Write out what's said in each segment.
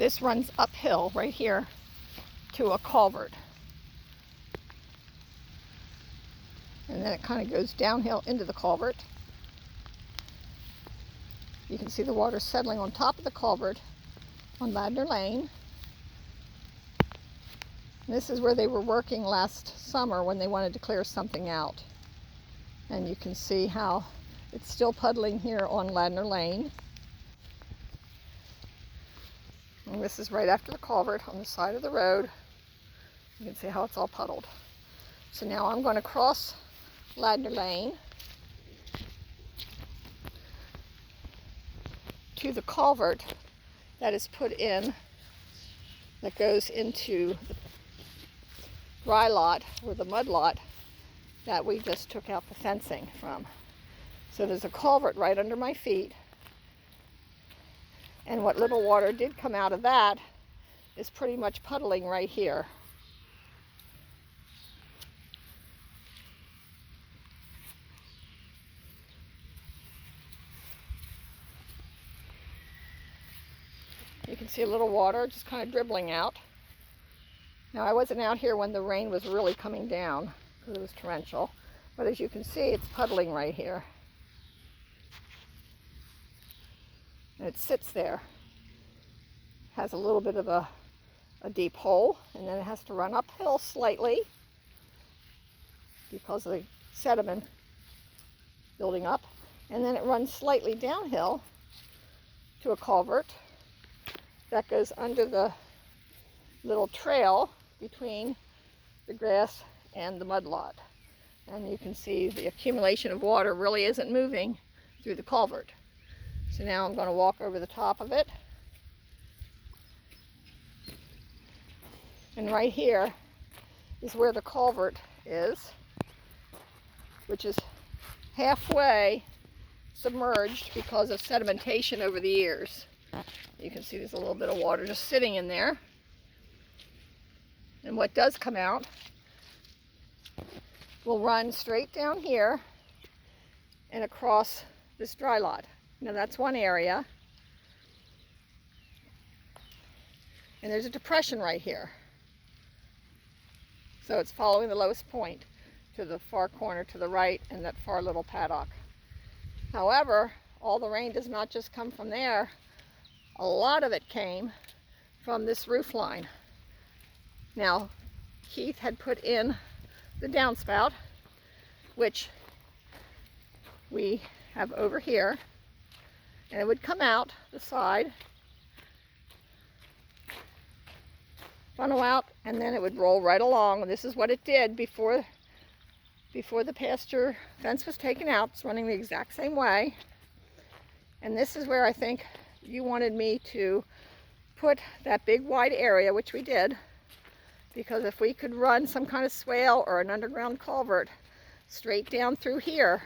this runs uphill right here to a culvert. And then it kind of goes downhill into the culvert. You can see the water settling on top of the culvert on Ladnor Lane. And this is where they were working last summer when they wanted to clear something out. And you can see how it's still puddling here on Ladnor Lane. And this is right after the culvert on the side of the road. You can see how it's all puddled. So now I'm going to cross Ladnor Lane to the culvert that is put in, that goes into the dry lot, or the mud lot, that we just took out the fencing from. So there's a culvert right under my feet, and what little water did come out of that is pretty much puddling right here. You can see a little water just kind of dribbling out. Now, I wasn't out here when the rain was really coming down because it was torrential, but as you can see, it's puddling right here. And it sits there. Has a little bit of a deep hole, and then it has to run uphill slightly because of the sediment building up, and then it runs slightly downhill to a culvert that goes under the little trail between the grass and the mud lot. And you can see the accumulation of water really isn't moving through the culvert. So now I'm going to walk over the top of it. And right here is where the culvert is, which is halfway submerged because of sedimentation over the years. You can see there's a little bit of water just sitting in there. And what does come out will run straight down here and across this dry lot. Now that's one area. And there's a depression right here. So it's following the lowest point to the far corner to the right and that far little paddock. However, all the rain does not just come from there. A lot of it came from this roof line. Now, Keith had put in the downspout, which we have over here, and it would come out the side, funnel out, and then it would roll right along. This is what it did before the pasture fence was taken out. It's running the exact same way. And this is where I think you wanted me to put that big wide area, which we did, because if we could run some kind of swale or an underground culvert straight down through here,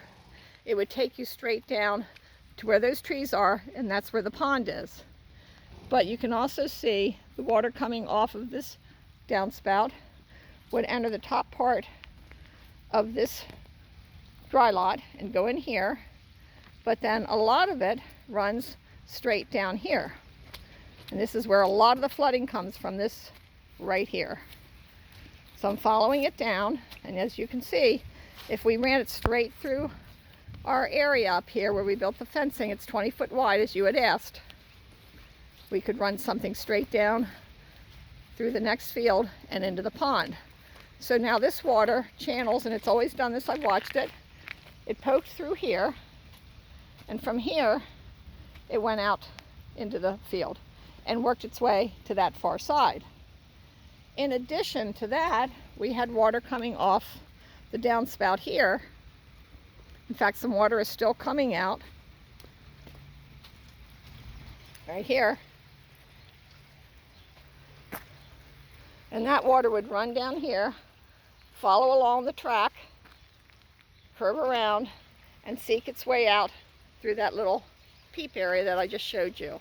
it would take you straight down to where those trees are, and that's where the pond is. But you can also see the water coming off of this downspout would enter the top part of this dry lot and go in here, but then a lot of it runs straight down here. And this is where a lot of the flooding comes from, this right here. So I'm following it down, and as you can see, if we ran it straight through our area up here where we built the fencing, it's 20 foot wide as you had asked. We could run something straight down through the next field and into the pond. So now this water channels, and it's always done this, I've watched it. It poked through here, and from here it went out into the field and worked its way to that far side. In addition to that, we had water coming off the downspout here. In fact, some water is still coming out right here. And that water would run down here, follow along the track, curve around, and seek its way out through that little peep area that I just showed you.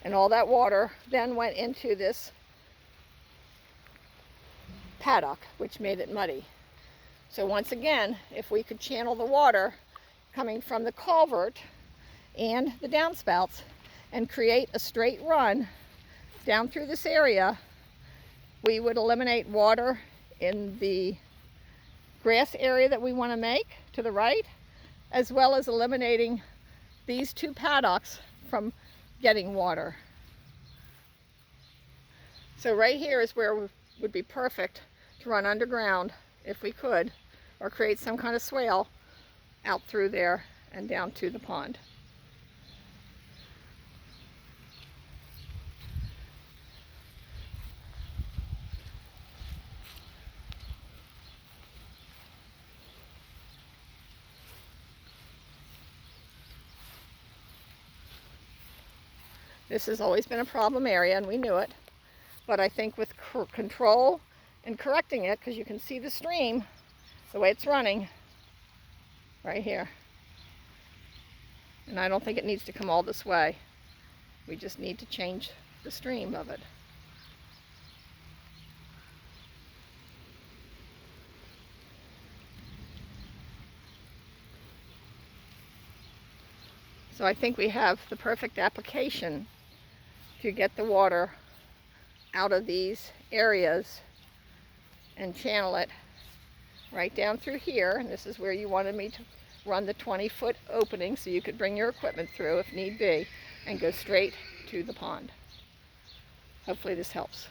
And all that water then went into this paddock, which made it muddy. So once again, if we could channel the water coming from the culvert and the downspouts and create a straight run down through this area, we would eliminate water in the grass area that we want to make to the right, as well as eliminating these two paddocks from getting water. So right here is where it would be perfect to run underground if we could, or create some kind of swale out through there and down to the pond. This has always been a problem area, and we knew it. But I think with control and correcting it, because you can see the stream, the way it's running, right here. And I don't think it needs to come all this way. We just need to change the stream of it. So I think we have the perfect application to get the water out of these areas and channel it right down through here. And this is where you wanted me to run the 20-foot opening so you could bring your equipment through if need be and go straight to the pond. Hopefully this helps.